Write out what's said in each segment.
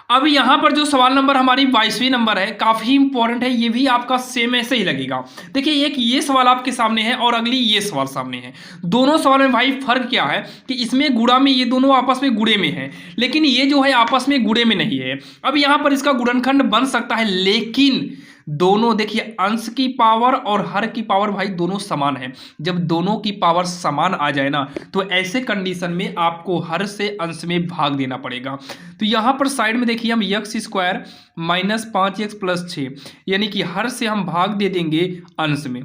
अब यहाँ पर जो सवाल नंबर हमारी 22वीं नंबर है, काफ़ी इंपॉर्टेंट है, ये भी आपका सेम ऐसे ही लगेगा। देखिए एक ये सवाल आपके सामने है और अगली ये सवाल सामने है। दोनों सवाल में भाई फर्क क्या है कि इसमें गुणा में ये दोनों आपस में गुणे में है, लेकिन ये जो है आपस में गुणे में नहीं है। अब यहाँ पर इसका गुणनखंड बन सकता है, लेकिन दोनों देखिए अंश की पावर और हर की पावर भाई दोनों समान है। जब दोनों की पावर समान आ जाए ना, तो ऐसे कंडीशन में आपको हर से अंश में भाग देना पड़ेगा। तो यहां पर साइड में देखिए हम x square minus 5x plus 6, यानी कि हर से हम भाग दे देंगे अंश में।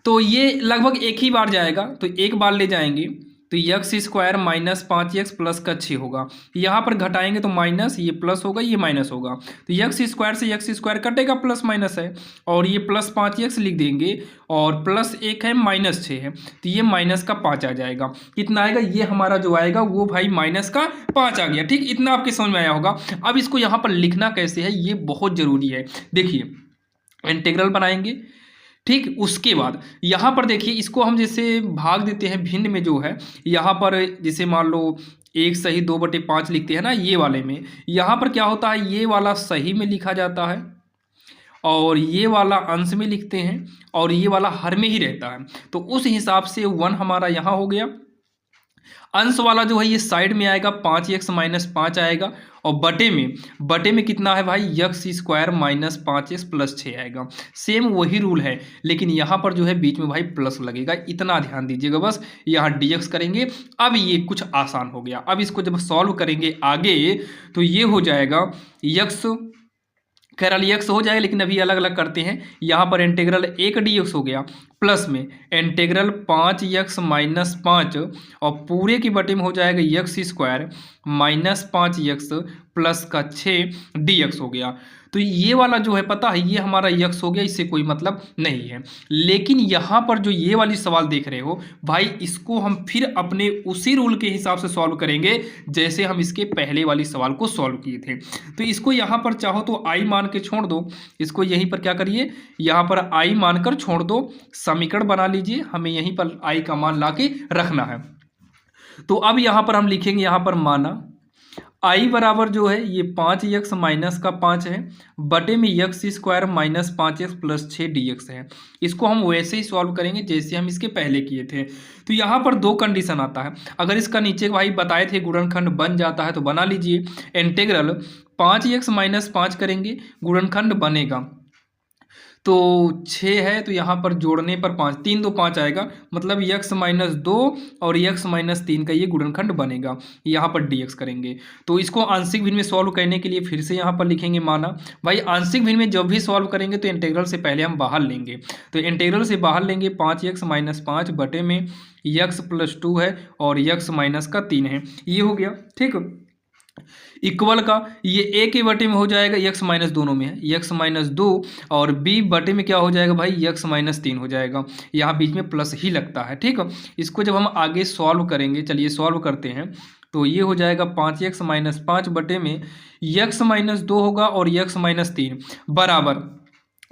तो ये लगभग एक ही बार जाएगा, तो एक बार ले जाएंगे तो x square minus 5x plus का 6 होगा। यहाँ पर घटाएंगे तो माइनस, ये प्लस होगा, ये माइनस होगा, तो एक्स स्क्वायर से एक्स स्क्वायर कटेगा, प्लस माइनस है, और ये प्लस 5x लिख देंगे, और प्लस 1 है माइनस 6 है, तो ये माइनस का 5 आ जाएगा। कितना आएगा? ये हमारा जो आएगा वो भाई माइनस का 5 आ गया। ठीक, इतना आपके समझ में आया होगा। अब इसको यहाँ पर लिखना कैसे है ये बहुत ज़रूरी है। देखिए इंटीग्रल बनाएंगे, ठीक, उसके बाद यहाँ पर देखिए इसको हम जैसे भाग देते हैं भिन्न में, जो है यहाँ पर जैसे मान लो 1/2/5 लिखते हैं ना, ये वाले में यहाँ पर क्या होता है, ये वाला सही में लिखा जाता है और ये वाला अंश में लिखते हैं और ये वाला हर में ही रहता है। तो उस हिसाब से 1 हमारा यहाँ हो गया। अंश वाला जो है ये साइड में आएगा, 5x माइनस 5 आएगा, और बटे में कितना है भाई, x square minus 5x plus 6 आएगा। सेम वही रूल है, लेकिन यहाँ पर जो है बीच में भाई प्लस लगेगा, इतना ध्यान दीजिएगा बस। यहाँ dx करेंगे। अब ये कुछ आसान हो गया। अब इसको जब सॉल्व करेंगे आगे तो ये हो जाएगा x, खैर एक्स हो जाएगा, लेकिन अभी अलग अलग करते हैं। यहाँ पर इंटीग्रल 1 dx हो गया, प्लस में इंटीग्रल 5x माइनस 5, और पूरे की बटे में हो जाएगा x square minus 5x plus का 6 dx हो गया। तो ये वाला जो है पता है, ये हमारा x हो गया, इससे कोई मतलब नहीं है। लेकिन यहाँ पर जो ये वाली सवाल देख रहे हो भाई, इसको हम फिर अपने उसी रूल के हिसाब से सॉल्व करेंगे जैसे हम इसके पहले वाली सवाल को सॉल्व किए थे। तो इसको यहाँ पर चाहो तो i मान के छोड़ दो, इसको यहीं पर क्या करिए, यहाँ पर i मानकर छोड़ दो, समीकरण बना लीजिए, हमें यहीं पर i का मान लाके रखना है। तो अब यहाँ पर हम लिखेंगे, यहाँ पर माना i बराबर जो है ये 5x माइनस का 5 है, बटे में x square minus 5x plus 6 dx है। इसको हम वैसे ही सॉल्व करेंगे जैसे हम इसके पहले किए थे। तो यहाँ पर दो कंडीशन आता है, अगर इसका नीचे भाई बताए थे गुणनखंड बन जाता है तो बना लीजिए। इंटीग्रल 5x माइनस 5 करेंगे, गुणनखंड बनेगा तो 6 है, तो यहाँ पर जोड़ने पर 5, 3 2 5 आएगा, मतलब x माइनस 2 और x माइनस 3 का ये गुणनखंड बनेगा। यहाँ पर dx करेंगे, तो इसको आंशिक भिन्न में सॉल्व करने के लिए फिर से यहाँ पर लिखेंगे माना। भाई आंशिक भिन्न में जब भी सॉल्व करेंगे तो इंटीग्रल से पहले हम बाहर लेंगे, तो इंटीग्रल से बाहर लेंगे 5x माइनस 5 बटे में x प्लस 2 है और x माइनस का 3 है, ये हो गया। ठीक, इक्वल का ये a के बटे में हो जाएगा, x माइनस दोनों में है x माइनस 2, और b बटे में क्या हो जाएगा भाई, x माइनस 3 हो जाएगा। यहाँ बीच में प्लस ही लगता है। ठीक, इसको जब हम आगे सॉल्व करेंगे, चलिए सॉल्व करते हैं, तो ये हो जाएगा 5x माइनस 5 बटे में x माइनस 2 होगा और x माइनस 3 बराबर,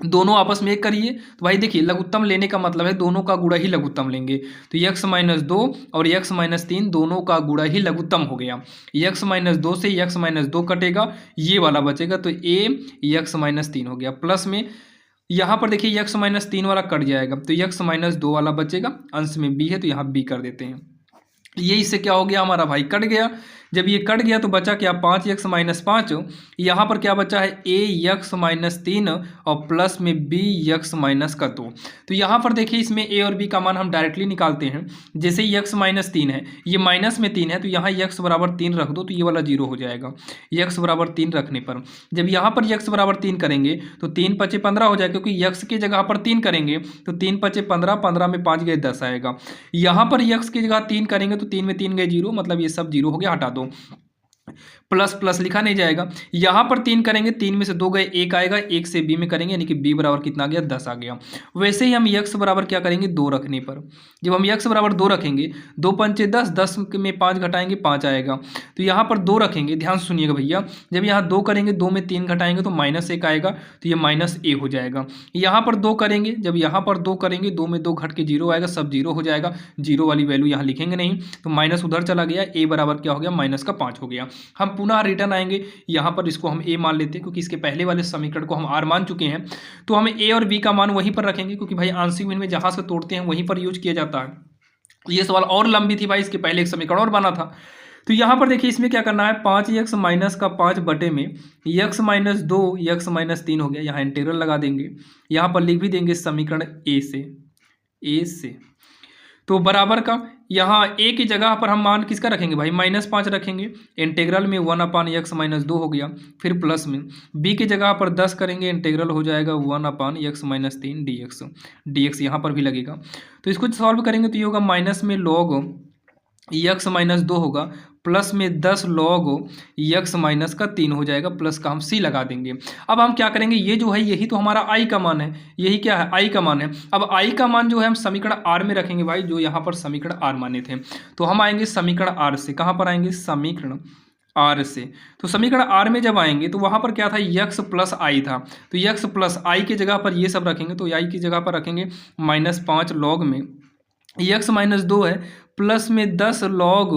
दोनों आपस में एक करिए। तो भाई देखिए लघुत्तम लेने का मतलब है दोनों का गुणा ही लघुत्तम लेंगे, तो x माइनस 2 और x माइनस 3 दोनों का गुणा ही लघुत्तम हो गया। x माइनस 2 से x माइनस 2 कटेगा, ये वाला बचेगा, तो a x माइनस 3 हो गया, प्लस में यहाँ पर देखिए x माइनस 3 वाला कट जाएगा, तो x माइनस 2 वाला बचेगा, अंश में b है तो यहाँ b कर देते हैं। ये इससे क्या हो गया, हमारा भाई कट गया। जब ये कट गया तो बचा क्या, 5x माइनस 5, यहाँ पर क्या बचा है ax माइनस 3 और प्लस में bx माइनस का 2। तो यहाँ पर देखिए इसमें a और b का मान हम डायरेक्टली निकालते हैं। जैसे x माइनस 3 है, ये माइनस में 3 है, तो यहाँ x बराबर 3 रख दो तो ये वाला 0 हो जाएगा। x बराबर 3 रखने पर जब यहाँ पर x बराबर 3 करेंगे तो 3 × 5 = 15 हो जाएगा, क्योंकि x की जगह पर 3 करेंगे तो 3 × 5 = 15, 15 में 5 गए 10 आएगा। यहाँ पर x की जगह 3 करेंगे तो 3 में 3 गए 0, मतलब ये सब 0 हो गया, हटा दो, प्लस प्लस लिखा नहीं जाएगा। यहाँ पर 3 करेंगे, 3 में से 2 गए 1 आएगा, 1 से b में करेंगे यानी कि b बराबर कितना आ गया, 10 आ गया। वैसे ही हम x बराबर क्या करेंगे, 2 रखने पर जब हम x बराबर 2 रखेंगे, 2 पंचे 10, 10 में 5 घटाएंगे 5 आएगा, तो यहाँ पर 2 रखेंगे। ध्यान सुनिएगा भैया, जब यहाँ 2 करेंगे, 2 में 3 घटाएंगे तो माइनस 1 आएगा, तो ये माइनस a हो जाएगा। यहाँ पर 2 करेंगे, जब यहाँ पर 2 करेंगे, 2 में 2 घट के 0 आएगा, सब 0 हो जाएगा, 0 वाली वैल्यू यहाँ लिखेंगे नहीं, तो माइनस उधर चला गया, a बराबर क्या हो गया, माइनस का 5 हो गया। हम पुनः रिटर्न आएंगे, यहाँ पर इसको हम ए मान लेते हैं क्योंकि इसके पहले वाले समीकरण को हम आर मान चुके हैं, तो हम ए और बी का मान वहीं पर रखेंगे क्योंकि भाई आंशिक भिन्न में जहाँ से तोड़ते हैं वहीं पर यूज किया जाता है। ये सवाल और लंबी थी भाई, इसके पहले एक समीकरण और बना था। तो यहाँ पर देखिए इसमें क्या करना है, 5x माइनस का 5 बटे में x माइनस 2 x माइनस 3 हो गया, यहाँ इंटीग्रल लगा देंगे, यहाँ पर लिख भी देंगे समीकरण ए से तो बराबर का यहाँ a की जगह पर हम मान किसका रखेंगे भाई, -5 रखेंगे, इंटीग्रल में 1/x माइनस 2 हो गया, फिर प्लस में b की जगह पर 10 करेंगे, इंटीग्रल हो जाएगा 1/x माइनस 3 dx यहाँ पर भी लगेगा। तो इसको सॉल्व करेंगे तो ये होगा माइनस में log x माइनस 2 होगा, प्लस में 10 log x माइनस का 3 हो जाएगा, प्लस का हम c लगा देंगे। अब हम क्या करेंगे, ये जो है यही तो हमारा i का मान है, यही क्या है i का मान है। अब i का मान जो है हम समीकरण r में रखेंगे भाई, जो यहाँ पर समीकरण r माने थे, तो हम आएंगे समीकरण r से, कहाँ पर आएंगे समीकरण r से। तो समीकरण r में जब आएंगे तो वहाँ पर क्या था, x प्लस i था, तो x प्लस i की जगह पर ये सब रखेंगे, तो i की जगह पर रखेंगे -5 log में x माइनस 2 है, प्लस में 10 log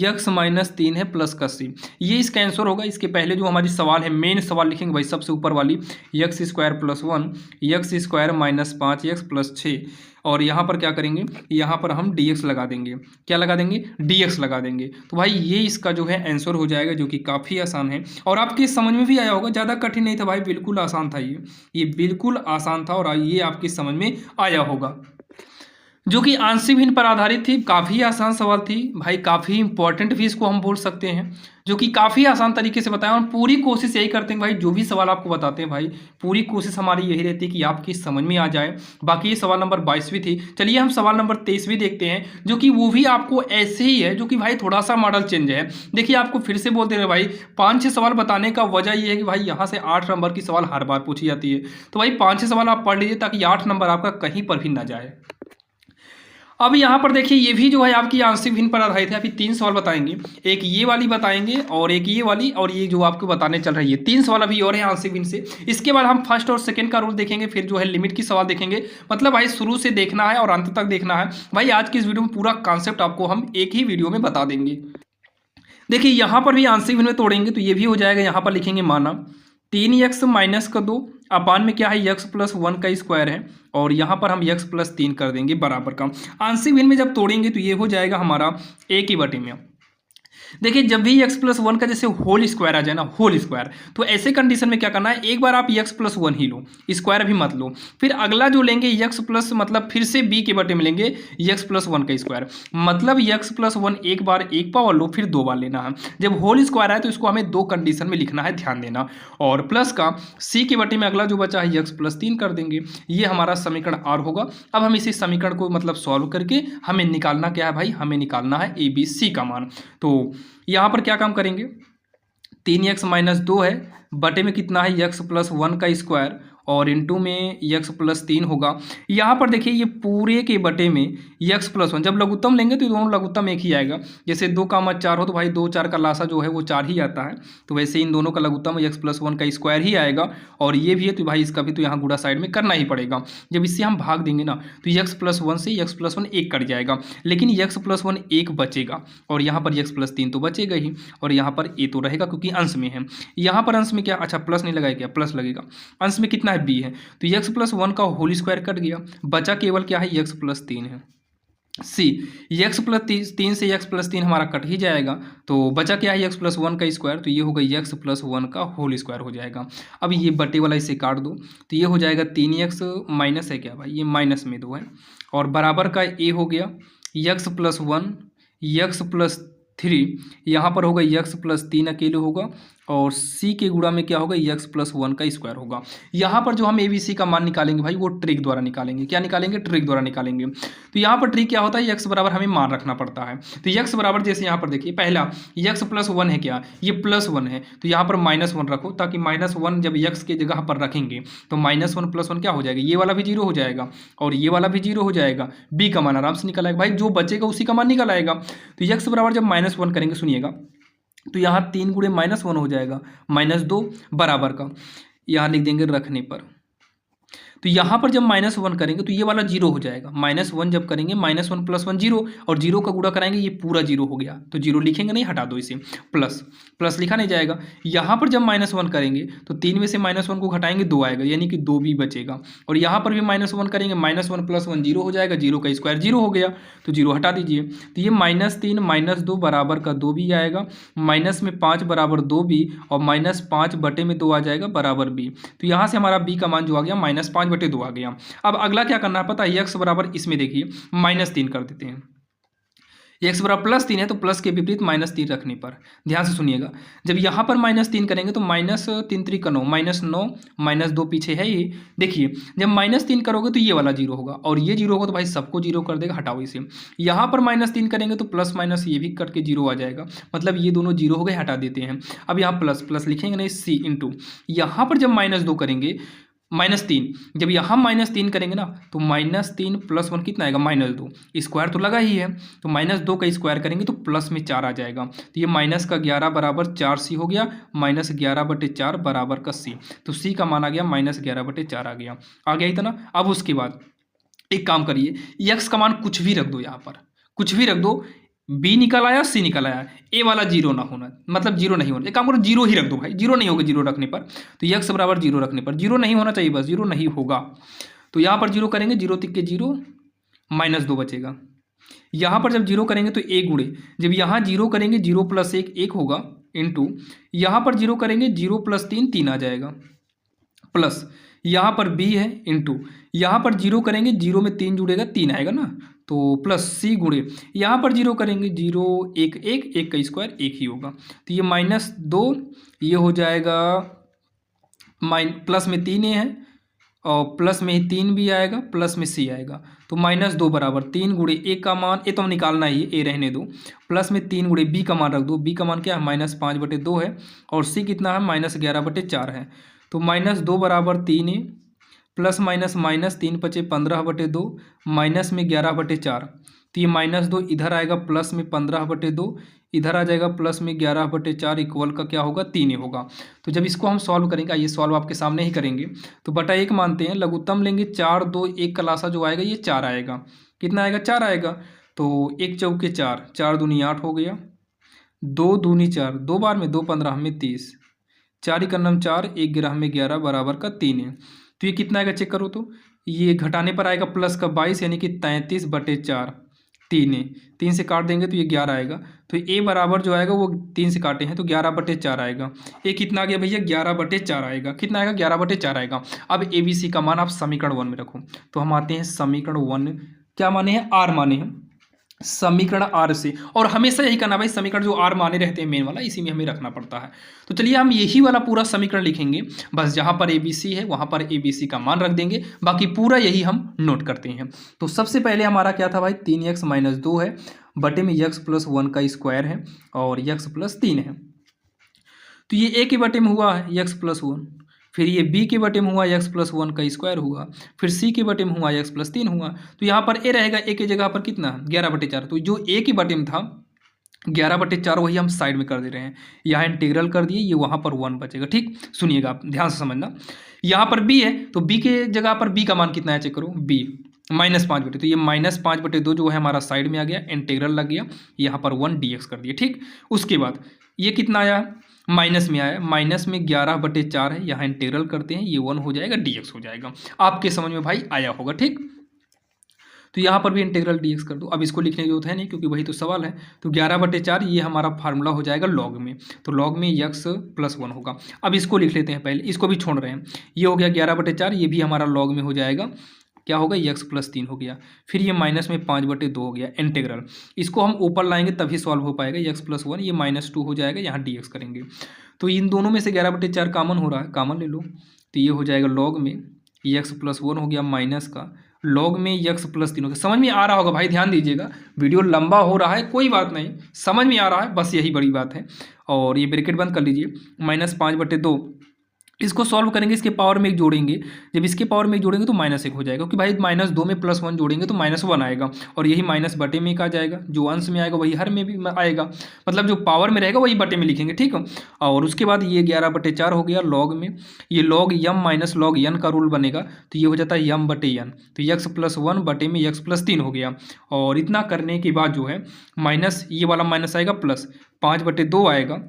x माइनस 3 है, प्लस का c, ये इसका आंसर होगा। इसके पहले जो हमारी सवाल है, मेन सवाल लिखेंगे भाई सबसे ऊपर वाली, x square plus 1 x square minus 5x plus 6, और यहाँ पर क्या करेंगे, यहाँ पर हम dx लगा देंगे, क्या लगा देंगे, dx लगा देंगे। तो भाई ये इसका जो है आंसर हो जाएगा, जो कि काफ़ी आसान है और आपके समझ में भी आया होगा, ज़्यादा कठिन नहीं था भाई, बिल्कुल आसान था, ये बिल्कुल आसान था और ये आपकी समझ में आया होगा, जो कि आंशिक भिन्न पर आधारित थी। काफ़ी आसान सवाल थी भाई, काफ़ी इंपॉर्टेंट भी इसको हम बोल सकते हैं, जो कि काफ़ी आसान तरीके से बताया। और पूरी कोशिश यही करते हैं भाई, जो भी सवाल आपको बताते हैं भाई, पूरी कोशिश हमारी यही रहती है कि आपकी समझ में आ जाए। बाकी ये सवाल नंबर 22वीं थी। चलिए हम सवाल नंबर 23वीं देखते हैं, जो कि वो भी आपको ऐसे ही है, जो कि भाई थोड़ा सा मॉडल चेंज है। देखिए आपको फिर से बोलते रहे भाई, 5-6 सवाल बताने का वजह ये है कि भाई यहाँ से 8 नंबर की सवाल हर बार पूछी जाती है, तो भाई 5-6 सवाल आप पढ़ लीजिए ताकि 8 नंबर आपका कहीं पर भी ना जाए। अब यहाँ पर देखिए ये भी जो है आपकी आंशिक भिन्न पर आधारित है। अभी 3 सवाल बताएंगे, एक ये वाली बताएंगे और एक ये वाली, और ये जो आपको बताने चल रही है 3 सवाल अभी और है आंशिक भिन्न से। इसके बाद हम फर्स्ट और सेकंड का रूल देखेंगे, फिर जो है लिमिट की सवाल देखेंगे। मतलब भाई शुरू से देखना है और अंत तक देखना है भाई। आज की इस वीडियो में पूरा कॉन्सेप्ट आपको हम एक ही वीडियो में बता देंगे। देखिए यहाँ पर भी आंशिक भिन्न में तोड़ेंगे तो ये भी हो जाएगा, यहाँ पर लिखेंगे माना 3x माइनस का 2 अपान में क्या है x प्लस 1 का स्क्वायर है, और यहाँ पर हम x प्लस 3 कर देंगे बराबर का। आंशिक भिन्न में जब तोड़ेंगे तो ये हो जाएगा हमारा a की बटे में। देखिए जब भी x प्लस 1 का जैसे होल स्क्वायर आ जाए ना, होल स्क्वायर, तो ऐसे कंडीशन में क्या करना है, एक बार आप x प्लस 1 ही लो, स्क्वायर भी मत लो। फिर अगला जो लेंगे x प्लस, मतलब फिर से b के बटे में लेंगे x प्लस 1 का स्क्वायर। मतलब x प्लस 1 एक बार एक पावर लो, फिर 2 बार लेना है। जब होल स्क्वायर आए तो इसको हमें 2 कंडीशन में लिखना है, ध्यान देना। और प्लस का c के बटे में अगला जो बचा है x प्लस 3 कर देंगे। ये हमारा समीकरण r होगा। अब हम इसी समीकरण को मतलब सॉल्व करके हमें निकालना क्या है भाई, हमें निकालना है a b c का मान। तो यहाँ पर क्या काम करेंगे, 3x माइनस 2 है, बटे में कितना है x प्लस 1 का स्क्वायर, और इंटू में x प्लस 3 होगा। यहाँ पर देखिए ये पूरे के बटे में x प्लस 1, जब लघुत्तम लेंगे तो दोनों लघुत्तम एक ही आएगा। जैसे 2 का मत 4 हो तो भाई 2 4 का लासा जो है वो 4 ही आता है, तो वैसे इन दोनों का लघुत्तम x प्लस 1 का स्क्वायर ही आएगा। और ये भी है तो भाई इसका भी तो यहाँ गुणा साइड में करना ही पड़ेगा। जब इससे हम भाग देंगे ना तो x प्लस 1 से x प्लस 1 1 कट जाएगा, लेकिन x प्लस 1 1 बचेगा, और यहाँ पर x प्लस 3 तो बचेगा ही, और यहाँ पर a तो रहेगा क्योंकि अंश में है। यहाँ पर अंश में क्या, अच्छा प्लस नहीं लगाया, क्या प्लस लगेगा, अंश में कितना है b है, तो x प्लस 1 का होल स्क्वायर कट गया, बचा केवल क्या है x प्लस 3 है। c x प्लस 3 से x प्लस 3 हमारा कट ही जाएगा, तो बचा क्या है x प्लस 1 का स्क्वायर, तो ये होगा x प्लस 1 का होल स्क्वायर हो जाएगा। अब ये बटे वाला इसे काट दो तो ये हो जाएगा 3x माइनस है क्या भाई, ये माइनस में 2 है, और बराबर का a हो गया x प्लस 1 x प्लस 3, यहाँ पर होगा x प्लस 3 अकेले होगा, और c के गुणा में क्या होगा x प्लस 1 का स्क्वायर होगा। यहाँ पर जो हम ABC का मान निकालेंगे भाई वो ट्रिक द्वारा निकालेंगे। क्या निकालेंगे, ट्रिक द्वारा निकालेंगे। तो यहाँ पर ट्रिक क्या होता है, x बराबर हमें मान रखना पड़ता है। तो x बराबर जैसे यहाँ पर देखिए पहला x प्लस 1 है, क्या ये प्लस 1 है, तो यहाँ पर -1 रखो, ताकि -1 जब x के जगह पर रखेंगे तो -1 प्लस 1 क्या हो जाएगा, ये वाला भी 0 हो जाएगा और ये वाला भी 0 हो जाएगा। b का मान आराम से निकल आएगा भाई, जो बचेगा उसी का मान निकल आएगा। तो x बराबर जब -1 करेंगे, सुनिएगा, तो यहाँ 3 गुणे -1 हो जाएगा, -2 बराबर का यहाँ लिख देंगे रखने पर। तो यहाँ पर जब -1 करेंगे तो ये वाला 0 हो जाएगा। -1 जब करेंगे, -1 + 1 0, और 0 का गुणा कराएंगे, ये पूरा 0 हो गया। तो 0 लिखेंगे नहीं, हटा दो इसे। प्लस प्लस लिखा नहीं जाएगा। यहाँ पर जब -1 करेंगे तो 3 में से -1 को घटाएंगे, 2 आएगा, यानी कि 2 भी बचेगा। और यहाँ पर भी -1 करेंगे, -1 + 1 0 हो जाएगा, 0 का स्क्वायर 0 हो गया, तो 0 हटा दीजिए। तो ये -3 - 2 बराबर का 2 भी आएगा, माइनस में 5 बराबर 2 भी, और -5 बटे में 2 आ जाएगा बराबर b। तो यहाँ से हमारा b का मान जो आ गया -5 बटे 2 आ गया। अब अगला क्या करना है पता है, x बराबर इसमें देखिए -3 कर देते हैं। x बराबर +3 है तो प्लस के विपरीत -3 रखने पर, ध्यान से सुनिएगा, जब यहाँ पर -3 करेंगे तो -3 3 का 9, -9 -2 पीछे है ये। देखिए जब -3 करोगे तो ये वाला 0 होगा, और ये 0 होगा तो भाई सबको 0 कर देगा, हटाओ इसे। यहाँ पर -3 करेंगे तो प्लस माइनस ये भी कट के 0 आ जाएगा, मतलब ये दोनों 0 हो गए, हटा देते हैं। अब यहाँ प्लस प्लस लिखेंगे नहीं, c इंटू, यहाँ पर जब -2 करेंगे, -3, जब यहाँ -3 करेंगे ना तो -3 + 1 कितना आएगा, -2, स्क्वायर तो लगा ही है, तो -2 का स्क्वायर करेंगे तो प्लस में 4 आ जाएगा। तो ये -11 बराबर 4c हो गया, -11/4 बराबर का c। तो c का मान आ गया -11/4 आ गया इतना। अब उसके बाद एक काम करिए, x का मान कुछ भी रख दो, यहाँ पर कुछ भी रख दो, b निकल आया, c निकल आया, a वाला 0 ना होना, मतलब 0 नहीं होना। एक काम करो, 0 ही रख दो भाई, 0 नहीं होगा 0 रखने पर, तो x बराबर 0 रखने पर 0 नहीं होना चाहिए, बस 0 नहीं होगा। तो यहाँ पर 0 करेंगे, 0 तिक के 0, -2 बचेगा। यहाँ पर जब 0 करेंगे तो 1 गुणे, जब यहाँ 0 करेंगे 0 + 1 1 होगा, इंटू यहाँ पर 0 करेंगे 0 + 3 3 आ जाएगा, प्लस यहाँ पर b है, इंटू यहाँ पर 0 करेंगे, 0 में 3 जुड़ेगा, 3 आएगा ना, तो प्लस c गुणे यहाँ पर 0 करेंगे, 0 1 1 1 का स्क्वायर 1 ही होगा, तो ये -2, ये हो जाएगा प्लस में 3a है, और प्लस में 3 भी आएगा, प्लस में c आएगा, तो -2 बराबर 3 गुणे a का मान, ए तो हम निकालना ही है, a रहने दो, प्लस में 3 गुणे b का मान रख दो, b का मान क्या है -5/2 है, और c कितना है -11/4 है, तो -2 बराबर 3a, प्लस माइनस -3 × 5 = 15/2, माइनस में 11/4, तो ये -2 इधर आएगा, प्लस में 15/2 इधर आ जाएगा, प्लस में 11/4 इक्वल का क्या होगा, 3 होगा। तो जब इसको हम सॉल्व करेंगे, ये सॉल्व आपके सामने ही करेंगे, तो बटा 1 मानते हैं, लघुत्तम लेंगे 4 2 1 का लासा जो आएगा ये 4 आएगा, कितना आएगा, 4 आएगा, तो 1 चौके 4, 4 दूनी 8 हो गया, 2 दूनी 4, 2 बार में 2 15 में 30, 4 × 9 4, 1 गिरह में 11 बराबर का 3 है। तो ये कितना आएगा चेक करो, तो ये घटाने पर आएगा प्लस का 22, यानी कि 33/4, 3 है, 3 से काट देंगे तो ये 11 आएगा, तो ए बराबर जो आएगा वो 3 से काटे हैं तो 11/4 आएगा। ए कितना आ गया भैया, 11/4 आएगा, कितना आएगा, 11/4 आएगा। अब ए बी सी का मान आप समीकरण 1 में रखो, तो हम आते हैं समीकरण 1, क्या माने हैं, आर माने हैं, समीकरण आर से, और हमेशा यही करना भाई, समीकरण जो आर माने रहते हैं मेन वाला, इसी में हमें रखना पड़ता है। तो चलिए हम यही वाला पूरा समीकरण लिखेंगे, बस जहाँ पर ए बी सी है वहाँ पर ए बी सी का मान रख देंगे, बाकी पूरा यही हम नोट करते हैं। तो सबसे पहले हमारा क्या था भाई, 3x - 2 है, बटे में x + 1 का स्क्वायर है, और x + 3 है, तो ये a के बटे में हुआ है x + 1, फिर ये b के बटे में हुआ x + 1 का स्क्वायर हुआ, फिर c के बटे में हुआ x + 3 हुआ, तो यहाँ पर a रहेगा, a की जगह पर कितना 11/4, तो जो a के बटे में था 11/4 वही हम साइड में कर दे रहे हैं, यहाँ इंटीग्रल कर दिए, ये वहाँ पर 1 बचेगा। ठीक, सुनिएगा आप ध्यान से समझना, यहाँ पर b है तो b के जगह पर b का मान कितना है चेक करो, b -5/2, तो ये -5/2 जो है हमारा साइड में आ गया, इंटीग्रल लग गया, यहाँ पर 1 dx कर दिया। ठीक, उसके बाद ये कितना आया, माइनस में आया, माइनस में 11/4 है, यहाँ इंटीग्रल करते हैं, ये 1 हो जाएगा, dx हो जाएगा। आपके समझ में भाई आया होगा। ठीक, तो यहाँ पर भी इंटीग्रल dx कर दो, अब इसको लिखने की जरूरत है नहीं क्योंकि वही तो सवाल है, तो 11/4 ये हमारा फार्मूला हो जाएगा लॉग में, तो लॉग में x + 1 होगा। अब इसको लिख लेते हैं पहले, इसको भी छोड़ रहे हैं, ये हो गया 11/4, ये भी हमारा लॉग में हो जाएगा, क्या होगा, x + 3 हो गया, फिर ये माइनस में 5/2 हो गया, इंटीग्रल, इसको हम ऊपर लाएंगे तभी सॉल्व हो पाएगा, x + 1 ये -2 हो जाएगा, यहाँ dx करेंगे, तो इन दोनों में से 11/4 कॉमन हो रहा है, कॉमन ले लो, तो ये हो जाएगा लॉग में x + 1 हो गया माइनस का, लॉग में x + 3 हो गया। समझ में आ रहा होगा भाई, ध्यान दीजिएगा, वीडियो लंबा हो रहा है कोई बात नहीं, समझ में आ रहा है, बस यही बड़ी बात है। और ये ब्रैकेट बंद कर लीजिए, -5/2 इसको सॉल्व करेंगे, इसके पावर में एक जोड़ेंगे, जब इसके पावर में एक जोड़ेंगे तो -1 हो जाएगा, क्योंकि भाई -2 में +1 जोड़ेंगे तो -1 आएगा, और यही माइनस बटे में एक आ जाएगा, जो अंश में आएगा वही हर में भी आएगा, मतलब जो पावर में रहेगा वही बटे में लिखेंगे, ठीक है। और उसके बाद ये 11/4 हो गया लॉग में, ये लॉग यम माइनस लॉग एन का रूल बनेगा, तो ये हो जाता है यम बटे एन, तो x+1 बटे में x+3 हो गया। और इतना करने के बाद जो है माइनस, ये वाला माइनस आएगा प्लस 5/2 आएगा,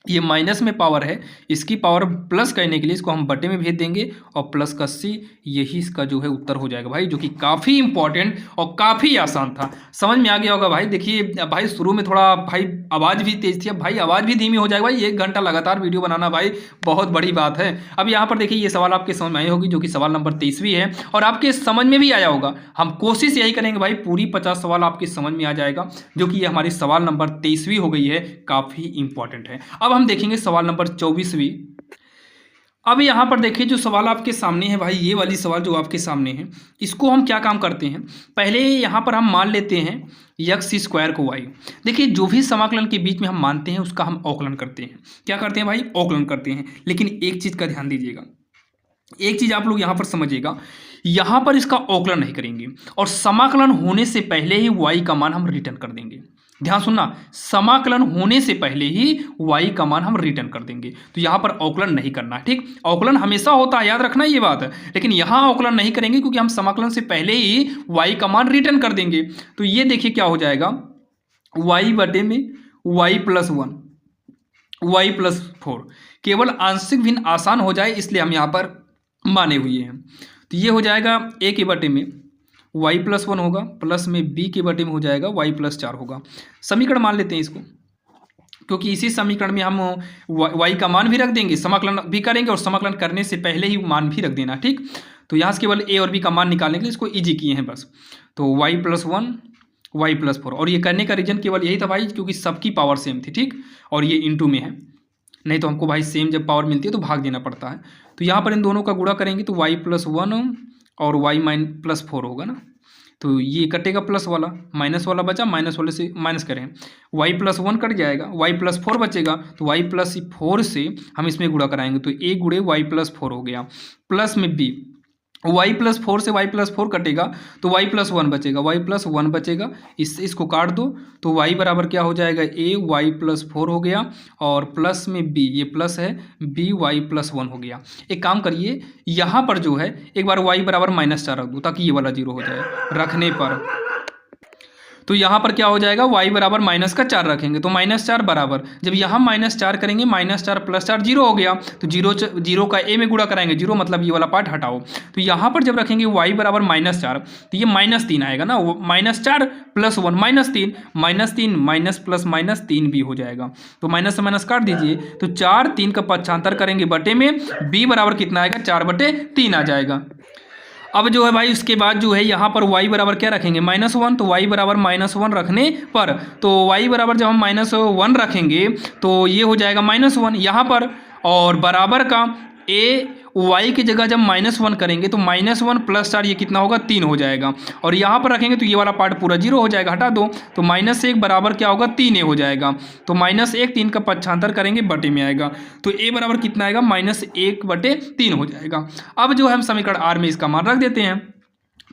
ये माइनस में पावर है, इसकी पावर प्लस करने के लिए इसको हम बटे में भेज देंगे, और प्लस का सी, यही इसका जो है उत्तर हो जाएगा भाई, जो कि काफ़ी इंपॉर्टेंट और काफ़ी आसान था। समझ में आ गया होगा भाई। देखिए भाई शुरू में थोड़ा भाई आवाज़ भी तेज थी, अब भाई आवाज़ भी धीमी हो जाएगा भाई, 1 घंटा लगातार वीडियो बनाना भाई बहुत बड़ी बात है। अब यहाँ पर देखिए ये सवाल आपके समझ में आई होगी, जो कि सवाल नंबर 23वीं है, और आपके समझ में भी आया होगा। हम कोशिश यही करेंगे भाई पूरी 50 सवाल आपके समझ में आ जाएगा, जो कि ये हमारी सवाल नंबर 23वीं हो गई है, काफ़ी इंपॉर्टेंट है। अब हम देखेंगे सवाल नंबर 24वीं। अब यहाँ पर देखिए जो सवाल आपके सामने है भाई, ये वाली सवाल जो आपके सामने है, इसको हम क्या काम करते हैं, पहले यहाँ पर हम मान लेते हैं x² को y। देखिए जो भी समाकलन के बीच में हम मानते हैं उसका हम अवकलन करते हैं। क्या करते हैं भाई, अवकलन करते हैं। लेकिन एक चीज़ का ध्यान दीजिएगा, एक चीज़ आप लोग यहाँ पर समझिएगा, यहाँ पर इसका अवकलन नहीं करेंगे, और समाकलन होने से पहले ही y का मान हम रिटर्न कर देंगे। ध्यान सुनना, समाकलन होने से पहले ही y का मान हम रिटर्न कर देंगे, तो यहाँ पर अवकलन नहीं करना, ठीक। अवकलन हमेशा होता है, याद रखना ये बात है, लेकिन यहाँ अवकलन नहीं करेंगे क्योंकि हम समाकलन से पहले ही y का मान रिटर्न कर देंगे। तो ये देखिए क्या हो जाएगा, y बटे में y+1 y+4, केवल आंशिक भिन्न आसान हो जाए इसलिए हम यहाँ पर माने हुए हैं। तो ये हो जाएगा a के बटे में y+1 होगा, प्लस में b के बटे में हो जाएगा y+4 होगा। समीकरण मान लेते हैं इसको, क्योंकि इसी समीकरण में हम y का मान भी रख देंगे, समाकलन भी करेंगे, और समाकलन करने से पहले ही मान भी रख देना, ठीक। तो यहाँ से केवल a और b का मान निकालने के लिए इसको ईजी किए हैं बस। तो y+1 y+4, और ये करने का रीजन केवल यही था भाई, क्योंकि सबकी पावर सेम थी, ठीक, और ये इंटू में है, नहीं तो हमको भाई सेम जब पावर मिलती है तो भाग देना पड़ता है। तो यहाँ पर इन दोनों का गुणा करेंगे तो y+1 और y-+4 होगा ना, तो ये कटेगा प्लस वाला, माइनस वाला बचा, माइनस वाले से माइनस करें, y+1 कट जाएगा, y+4 बचेगा, तो y+4 से हम इसमें गुणा कराएंगे, तो a गुणे y+4 हो गया, प्लस में b, y+4 से y+4 कटेगा तो y+1 बचेगा, y+1 बचेगा, इसको काट दो, तो y बराबर क्या हो जाएगा, a y+4 हो गया, और प्लस में b, ये प्लस है, b y+1 हो गया। एक काम करिए, यहाँ पर जो है एक बार y बराबर -4 रख दो, ताकि ये वाला 0 हो जाए, रखने पर तो यहाँ पर क्या हो जाएगा, y बराबर -4 रखेंगे, तो -4 बराबर, जब यहाँ -4 करेंगे, -4 + 4 0 हो गया, तो 0 का a में गुणा कराएंगे, 0 मतलब ये वाला पार्ट हटाओ, तो यहाँ पर जब रखेंगे y बराबर -4, तो ये -3 आएगा ना, -4 + 1 -3, -3 माइनस प्लस -3 भी हो जाएगा, तो माइनस से माइनस काट दीजिए, तो 4 3 का पक्षांतर करेंगे बटे में, b बराबर कितना आएगा, 4/3 आ जाएगा। अब जो है भाई उसके बाद जो है यहाँ पर y बराबर क्या रखेंगे, -1, तो y बराबर -1 रखने पर, तो y बराबर जब हम -1 रखेंगे तो ये हो जाएगा -1 यहाँ पर, और बराबर का a y की जगह जब -1 करेंगे तो -1 + 4 ये कितना होगा, 3 हो जाएगा, और यहाँ पर रखेंगे तो ये वाला पार्ट पूरा 0 हो जाएगा, हटा दो, तो -1 बराबर क्या होगा, 3a हो जाएगा, तो -1 3 का पक्षांतर करेंगे बटे में आएगा, तो a बराबर कितना आएगा, -1/3 हो जाएगा। अब जो है हम समीकरण r में इसका मान रख देते हैं,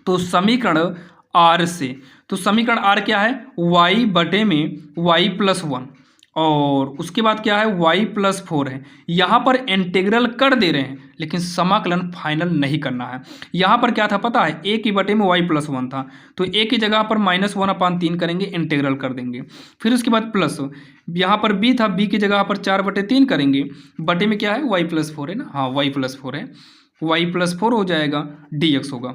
तो समीकरण r से, तो समीकरण r क्या है, y बटे में y+1, और उसके बाद क्या है, y+4 है। यहाँ पर इंटीग्रल कर दे रहे हैं लेकिन समाकलन फाइनल नहीं करना है। यहाँ पर क्या था पता है, a की बटे में y+1 था, तो a की जगह पर -1/3 करेंगे, इंटीग्रल कर देंगे, फिर उसके बाद प्लस, यहाँ पर b था, b की जगह पर 4/3 करेंगे, बटे में क्या है, y+4 है ना, हाँ y+4 है, y+4 हो जाएगा, dx होगा।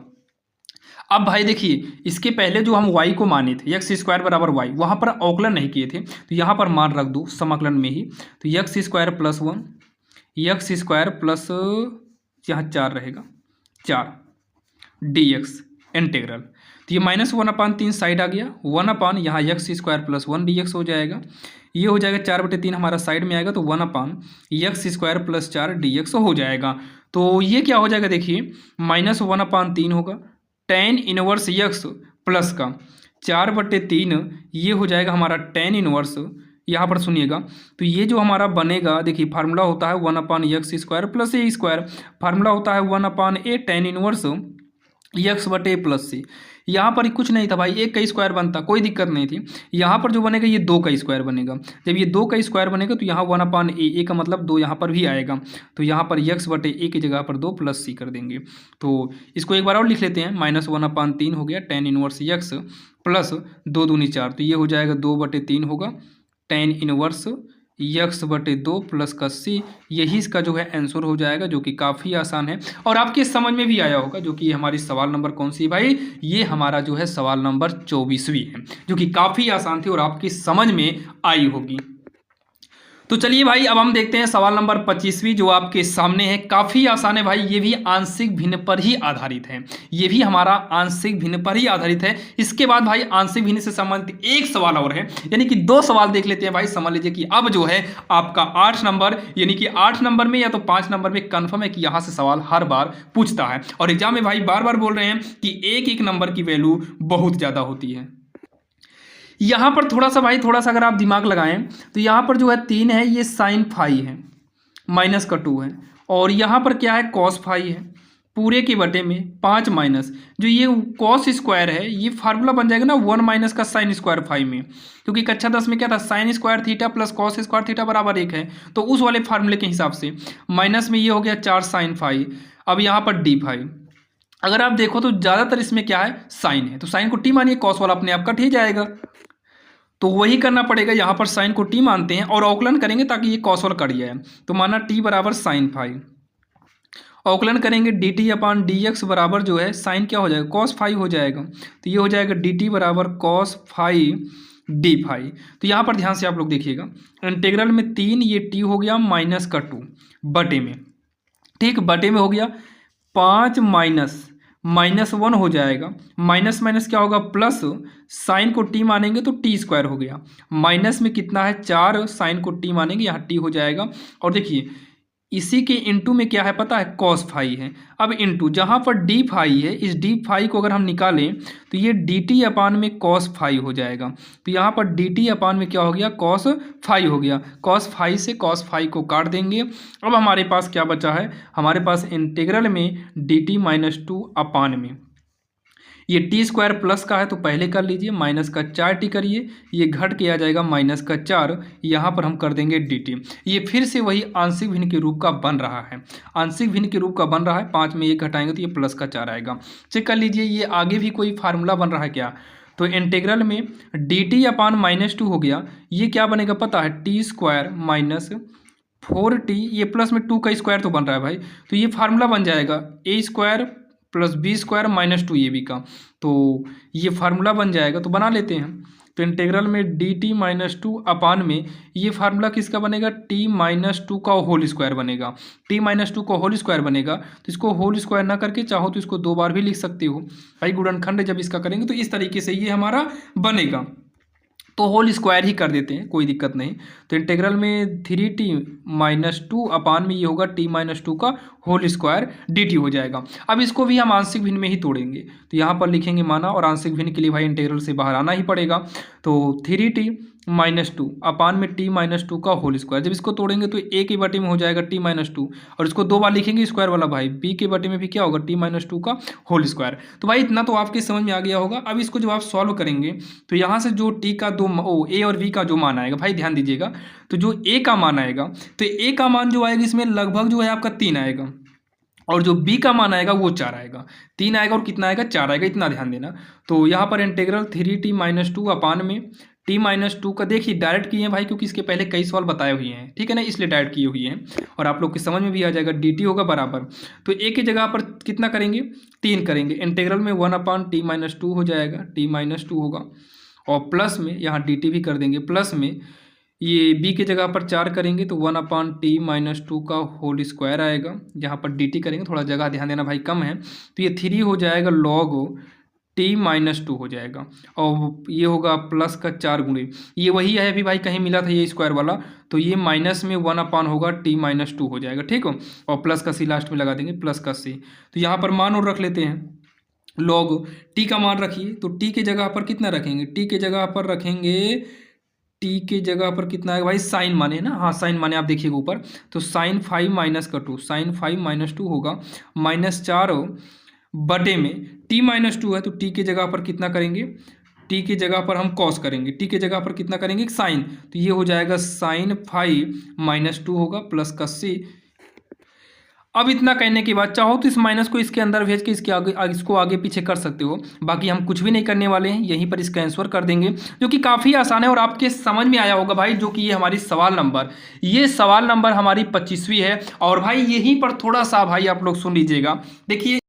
अब भाई देखिए इसके पहले जो हम y को माने थे, x² बराबर y, वहाँ पर अवकलन नहीं किए थे, तो यहाँ पर मान रख दो समाकलन में ही, तो x² + 1 x² प्लस यहाँ 4 रहेगा, 4 dx इंटीग्रल, तो ये -1/3 साइड आ गया, 1 यहाँ x² + 1 dx हो जाएगा, ये हो जाएगा 4/3 हमारा साइड में आएगा, तो 1/x² + 4 dx हो जाएगा। तो ये क्या हो जाएगा देखिए, -1/3 होगा, tan इनवर्स x प्लस का 4/3, ये हो जाएगा हमारा tan इनवर्स यहाँ पर सुनिएगा, तो ये जो हमारा बनेगा, देखिए फार्मूला होता है 1/x² प्लस ए स्क्वायर, फार्मूला होता है 1/a tan इनवर्स x/a+c। यहाँ पर कुछ नहीं था भाई, एक का स्क्वायर बनता, कोई दिक्कत नहीं थी। यहाँ पर जो बनेगा ये 2 का स्क्वायर बनेगा। जब ये 2 का स्क्वायर बनेगा तो यहाँ 1/a का मतलब 2 यहाँ पर भी आएगा, तो यहाँ पर x/a की जगह पर 2 + c कर देंगे। तो इसको एक बार और लिख लेते हैं, -1/3 हो गया tan इनवर्स x प्लस 2 दूनी 4, तो ये हो जाएगा 2/3 होगा tan इनवर्स x/2 प्लस का c। यही इसका जो है आंसर हो जाएगा, जो कि काफ़ी आसान है और आपके समझ में भी आया होगा। जो कि हमारी सवाल नंबर कौन सी भाई, ये हमारा जो है सवाल नंबर 24वीं है, जो कि काफ़ी आसान थी और आपकी समझ में आई होगी। तो चलिए भाई, अब हम देखते हैं सवाल नंबर 25वीं, जो आपके सामने है। काफ़ी आसान है भाई, ये भी आंशिक भिन्न पर ही आधारित है। ये भी हमारा आंशिक भिन्न पर ही आधारित है। इसके बाद भाई आंशिक भिन्न से संबंधित एक सवाल और है, यानी कि 2 सवाल देख लेते हैं भाई। समझ लीजिए कि अब जो है आपका 8 नंबर, यानी कि 8 नंबर में या तो 5 नंबर में कन्फर्म है कि यहाँ से सवाल हर बार पूछता है। और एग्जाम में भाई बार बार बोल रहे हैं कि एक एक नंबर की वैल्यू बहुत ज़्यादा होती है। यहाँ पर थोड़ा सा भाई, थोड़ा सा अगर आप दिमाग लगाएं तो यहाँ पर जो है 3 है, ये साइन फाई है, माइनस का 2 है, और यहाँ पर क्या है कॉस फाई है, पूरे के बटे में 5 माइनस जो ये कॉस स्क्वायर है, ये फार्मूला बन जाएगा ना 1 माइनस का साइन स्क्वायर फाई में, क्योंकि कक्षा 10 में क्या था, sine square theta plus cos square theta बराबर 1 है। तो उस वाले फार्मूले के हिसाब से माइनस में ये हो गया 4 साइन फाई, अब यहाँ पर डी फाई। अगर आप देखो तो ज़्यादातर इसमें क्या है, साइन है, तो साइन को टी मानिए, कॉस वाला अपने आप कट ही जाएगा, तो वही करना पड़ेगा। यहाँ पर साइन को टी मानते हैं और अवकलन करेंगे ताकि ये कॉस वाला कट जाए। तो माना टी बराबर साइन फाई, अवकलन करेंगे D T upon D x बराबर जो है साइन क्या हो जाएगा, कॉस फाई हो जाएगा। तो ये हो जाएगा डी टी बराबर कॉस फाई डी फाई। तो यहाँ पर ध्यान से आप लोग देखिएगा, इंटीग्रल में 3, ये टी हो गया माइनस का 2 बटे में, ठीक, बटे में हो गया 5 -1 हो जाएगा, माइनस माइनस क्या होगा प्लस, साइन को टी मानेंगे तो टी स्क्वायर हो गया, माइनस में कितना है 4, साइन को टी मानेंगे यहाँ टी हो जाएगा। और देखिए इसी के इंटू में क्या है पता है, कॉस फाई है। अब इंटू जहाँ पर डी फाई है, इस डी फाई को अगर हम निकालें तो ये डी टी अपान में कॉस फाई हो जाएगा। तो यहाँ पर डी टी अपान में क्या हो गया, कॉस फाई हो गया, कॉस फाई से कॉस फाई को काट देंगे। अब हमारे पास क्या बचा है, हमारे पास इंटीग्रल में डी टी -2 अपान में ये टी स्क्वायर प्लस का है तो पहले कर लीजिए, माइनस का 4 टी करिए, ये घट के आ जाएगा माइनस का 4, यहाँ पर हम कर देंगे डी टी। ये फिर से वही आंशिक भिन्न के रूप का बन रहा है, आंशिक भिन्न के रूप का बन रहा है। 5 में 1 घटाएंगे तो ये प्लस का 4 आएगा। चेक कर लीजिए ये आगे भी कोई फार्मूला बन रहा है क्या, तो इंटीग्रल में डी टी अपान -2 हो गया, ये क्या बनेगा पता है, टी स्क्वायर माइनस 4t, ये प्लस में 2 का स्क्वायर तो बन रहा है भाई, तो ये फार्मूला बन जाएगा A square plus B square -2 A B का, तो ये फार्मूला बन जाएगा। तो बना लेते हैं, तो इंटीग्रल में डी टी -2 अपान में ये फार्मूला किसका बनेगा, टी -2 का होल स्क्वायर बनेगा, टी -2 का होल स्क्वायर बनेगा। तो इसको होल स्क्वायर ना करके चाहो तो इसको 2 बार भी लिख सकते हो भाई, गुणनखंड जब इसका करेंगे तो इस तरीके से ये हमारा बनेगा। तो होल स्क्वायर ही कर देते हैं, कोई दिक्कत नहीं। तो इंटीग्रल में 3t -2 अपान में ये होगा t -2 का होल स्क्वायर dt हो जाएगा। अब इसको भी हम आंशिक भिन्न में ही तोड़ेंगे, तो यहाँ पर लिखेंगे माना, और आंशिक भिन्न के लिए भाई इंटीग्रल से बाहर आना ही पड़ेगा। तो 3t -2 अपान में t -2 का होल स्क्वायर, जब इसको तोड़ेंगे तो a के बटे में हो जाएगा t -2, और इसको 2 बार लिखेंगे स्क्वायर वाला भाई, b के बटे में भी क्या होगा t -2 का होल स्क्वायर। तो भाई इतना तो आपके समझ में आ गया होगा। अब इसको जब आप सॉल्व करेंगे तो यहाँ से जो t का a और v का जो मान आएगा भाई, ध्यान दीजिएगा, तो जो a का मान आएगा, तो a का मान जो आएगा इसमें लगभग जो है आपका 3 आएगा, और जो b का मान आएगा वो 4 आएगा। 3 आएगा और कितना आएगा, 4 आएगा, इतना ध्यान देना। तो यहाँ पर इंटीग्रल 3t -2 अपान में t -2 का, देखिए डायरेक्ट किए हैं भाई, क्योंकि इसके पहले कई सवाल बताए हुए हैं, ठीक है ना, इसलिए डायरेक्ट किए हुए हैं और आप लोग की समझ में भी आ जाएगा। dt होगा बराबर, तो a की जगह पर कितना करेंगे, 3 करेंगे, इंटीग्रल में 1/t -2 हो जाएगा, t -2 होगा, और प्लस में यहाँ dt भी कर देंगे, प्लस में ये b की जगह पर 4 करेंगे तो 1/t -2 का होल स्क्वायर आएगा, यहाँ पर dt करेंगे, थोड़ा जगह ध्यान देना भाई कम है, तो ये 3 हो जाएगा log t -2 हो जाएगा, और ये होगा प्लस का 4 गुणे, ये वही है अभी भाई कहीं मिला था ये स्क्वायर वाला, तो ये माइनस में 1 होगा t -2 हो जाएगा, ठीक हो, और प्लस का c लास्ट में लगा देंगे, प्लस का c। तो यहाँ पर मान और रख लेते हैं, log t का मान रखिए, तो t के जगह पर कितना रखेंगे, t के जगह पर रखेंगे टी के जगह पर कितना है भाई, साइन माने ना, हाँ साइन माने, आप देखिएगा ऊपर, तो साइन 5 माइनस का 2, साइन 5 माइनस 2 होगा -4 बटे में टी माइनस 2 है तो टी के जगह पर कितना करेंगे, टी की जगह पर हम कॉस करेंगे, टी की जगह पर कितना करेंगे, साइन, तो ये हो जाएगा साइन 5 -2 होगा प्लस का सी। अब इतना कहने के बाद चाहो तो इस माइनस को इसके अंदर भेज के इसके आगे इसको आगे पीछे कर सकते हो, बाकी हम कुछ भी नहीं करने वाले हैं, यहीं पर इसका आंसर कर देंगे, जो कि काफ़ी आसान है और आपके समझ में आया होगा भाई, जो कि ये हमारी सवाल नंबर हमारी 25वीं है। और भाई यहीं पर थोड़ा सा भाई आप लोग सुन लीजिएगा, देखिए